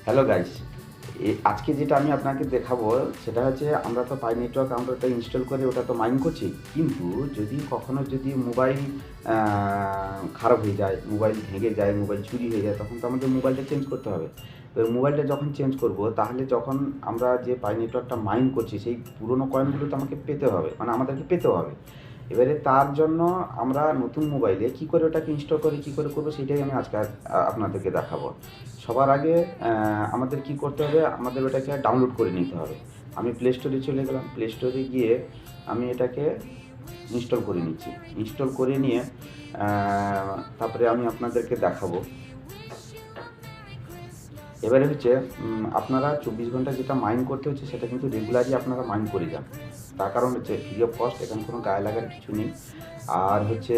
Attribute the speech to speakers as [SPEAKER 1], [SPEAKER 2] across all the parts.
[SPEAKER 1] Hello guys, আজকে যেটা আমি আপনাকে দেখাবো সেটা হচ্ছে আমরা তো পাই নেটওয়ার্ক আমরা ওটা ইনস্টল করে ওটা তো মাইন করছি। কিন্তু যদি মোবাইল খারাপ হয়ে যায়, মোবাইল ভেঙে যায়, মোবাইল চুরি হয়ে যায়, তখন তো আমাদের মোবাইলটা চেঞ্জ করতে হবে। এবার মোবাইলটা যখন চেঞ্জ করব তাহলে যখন আমরা যে পাই নেটওয়ার্কটা মাইন করছি সেই পুরোনো কয়েনগুলো তো আমাকে পেতে হবে, মানে আমাদেরকে পেতে হবে। এবারে তার জন্য আমরা নতুন মোবাইলে কী করে ওটাকে ইনস্টল করে কী করে করবো সেটাই আমি আজকে আপনাদেরকে দেখাবো। সবার আগে আমাদের কী করতে হবে, আমাদের ওটাকে ডাউনলোড করে নিতে হবে। আমি প্লে স্টোরে চলে গেলাম, প্লে স্টোরে গিয়ে আমি এটাকে ইনস্টল করে নিচ্ছি। ইনস্টল করে নিয়ে তারপরে আমি আপনাদেরকে দেখাবো। এবারে হচ্ছে আপনারা 24 ঘন্টা যেটা মাইন করতে হচ্ছে সেটা কিন্তু রেগুলারই আপনারা মাইন করে যান। তার কারণ হচ্ছে ফ্রি অফ কস্ট, এখানে কোনো গায়ে লাগার কিছু নেই। আর হচ্ছে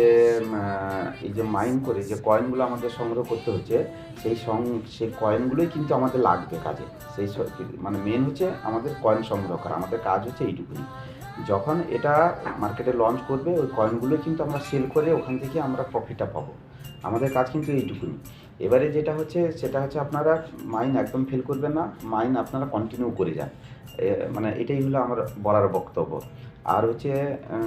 [SPEAKER 1] এই যে মাইন করে যে কয়েনগুলো আমাদের সংগ্রহ করতে হচ্ছে সেই কয়েনগুলোই কিন্তু আমাদের লাগবে কাজে। মানে মেন হচ্ছে আমাদের কয়েন সংগ্রহ করা, আমাদের কাজ হচ্ছে এইটুকুনি। যখন এটা মার্কেটে লঞ্চ করবে ওই কয়েনগুলোই কিন্তু আমরা সেল করে ওখান থেকে আমরা প্রফিটটা পাবো। আমাদের কাজ কিন্তু এইটুকুনি। এবারে যেটা হচ্ছে সেটা হচ্ছে আপনারা মাইন একদম ফেল করবেন না, মাইন আপনারা কন্টিনিউ করে যান। মানে এটাই হলো আমার বলার বক্তব্য। আর হচ্ছে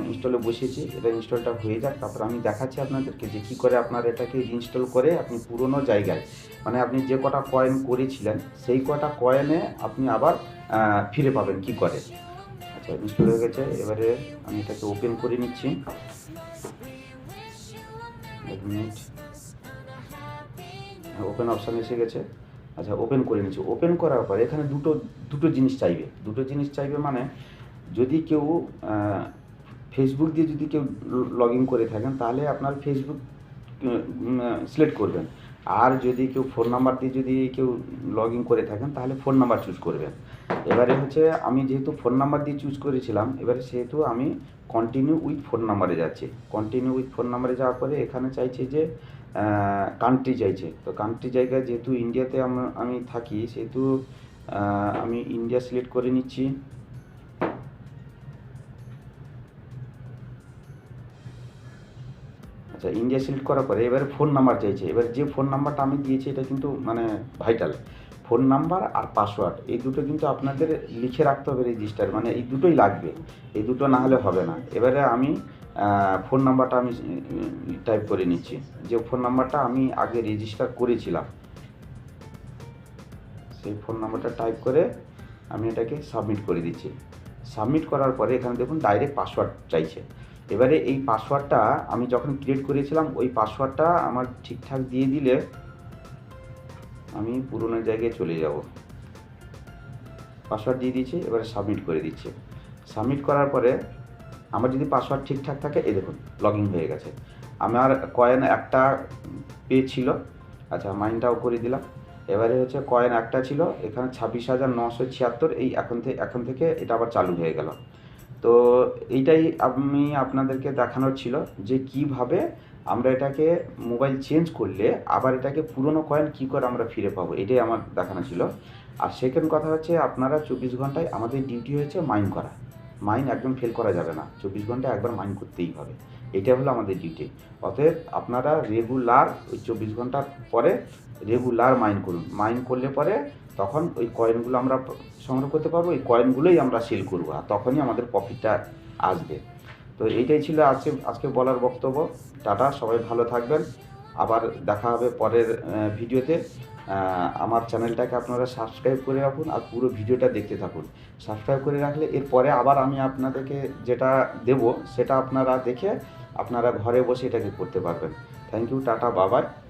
[SPEAKER 1] ইনস্টলে বসিয়েছি, এটা ইনস্টলটা হয়ে যাক, তারপর আমি দেখাচ্ছি আপনাদেরকে যে কী করে আপনারা এটাকে ইনস্টল করে আপনি পুরোনো জায়গায়, মানে আপনি যে কটা কয়েন করেছিলেন সেই কটা কয়েনে আপনি আবার ফিরে পাবেন কী করে। আচ্ছা, ইনস্টল হয়ে গেছে। এবারে আমি এটাকে ওপেন করে নিচ্ছি। এক মিনিট, ওপেন অপশান এসে গেছে। আচ্ছা, ওপেন করে নিচ্ছি। ওপেন করার পরে এখানে দুটো জিনিস চাইবে, মানে যদি কেউ ফেসবুক দিয়ে যদি কেউ লগ ইন করে থাকেন তাহলে আপনার ফেসবুক সিলেক্ট করবেন। আর যদি কেউ ফোন নাম্বার দিয়ে যদি কেউ লগ ইন করে থাকেন তাহলে ফোন নাম্বার চুজ করবেন। এবারে হচ্ছে আমি যেহেতু ফোন নাম্বার দিয়ে চুজ করেছিলাম, এবারে সেহেতু আমি কন্টিনিউ উইথ ফোন নাম্বারে যাচ্ছি। কন্টিনিউ উইথ ফোন নাম্বারে যাওয়ার পরে এখানে চাইছে যে কান্ট্রি চাইছে। তো কান্ট্রি জায়গায় যেহেতু ইন্ডিয়াতে আমি থাকি সেহেতু আমি ইন্ডিয়া সিলেক্ট করে নিচ্ছি। আচ্ছা, ইন্ডিয়া সিলেক্ট করার পরে এবারে ফোন নাম্বার চাইছে। এবার যে ফোন নাম্বারটা আমি দিয়েছি এটা কিন্তু মানে ভাইটাল। ফোন নাম্বার আর পাসওয়ার্ড এই দুটো কিন্তু আপনাদের লিখে রাখতে হবে রেজিস্টার, মানে এই দুটোই লাগবে, এই দুটো না হলে হবে না। এবারে আমি ফোন নাম্বারটা আমি টাইপ করে নিচ্ছি, যে ফোন নাম্বারটা আমি আগে রেজিস্টার করেছিলাম সেই ফোন নাম্বারটা টাইপ করে আমি এটাকে সাবমিট করে দিচ্ছি। সাবমিট করার পরে এখানে দেখুন ডাইরেক্ট পাসওয়ার্ড চাইছে। এবারে এই পাসওয়ার্ডটা আমি যখন ক্রিয়েট করেছিলাম ওই পাসওয়ার্ডটা আমার ঠিকঠাক দিয়ে দিলে আমি পুরোনো জায়গায় চলে যাব। পাসওয়ার্ড দিয়ে দিচ্ছি, এবারে সাবমিট করে দিচ্ছি। সাবমিট করার পরে আমার যদি পাসওয়ার্ড ঠিকঠাক থাকে এই দেখুন লগ ইন হয়ে গেছে। আমার কয়েন একটা পেয়েছিল। আচ্ছা, মাইনটাও করে দিলাম। এবারে হচ্ছে কয়েন একটা ছিল, এখানে 26,976, এই এখন থেকে এটা আবার চালু হয়ে গেল। তো এইটাই আমি আপনাদেরকে দেখানোর ছিল যে কিভাবে আমরা এটাকে মোবাইল চেঞ্জ করলে আবার এটাকে পুরনো কয়েন কী করে আমরা ফিরে পাবো, এটাই আমার দেখানো ছিল। আর সেকেন্ড কথা হচ্ছে আপনারা 24 ঘন্টায় আমাদের ডিউটি হয়েছে মাইন করা। মাইন একদম ফেল করা যাবে না, 24 ঘন্টায় একবার মাইন করতেই হবে, এটা হলো আমাদের ডিউটি। অতএব আপনারা রেগুলার ওই 24 ঘন্টার পরে রেগুলার মাইন করুন। মাইন করলে পরে তখন ওই কয়েনগুলো আমরা সংগ্রহ করতে পারবো, ওই কয়েনগুলোই আমরা সেল করবো, আর তখনই আমাদের প্রফিটটা আসবে। তো এইটাই ছিল আজকে বলার বক্তব্য। টাটা, সবাই ভালো থাকবেন। আবার দেখা হবে পরের ভিডিওতে। আমার চ্যানেলটাকে আপনারা সাবস্ক্রাইব করে রাখুন আর পুরো ভিডিওটা দেখতে থাকুন। সাবস্ক্রাইব করে রাখলে এরপরে আবার আমি আপনাদেরকে যেটা দেব সেটা আপনারা দেখে আপনারা ঘরে বসে এটাকে করতে পারবেন। Thank you, tata, bye by.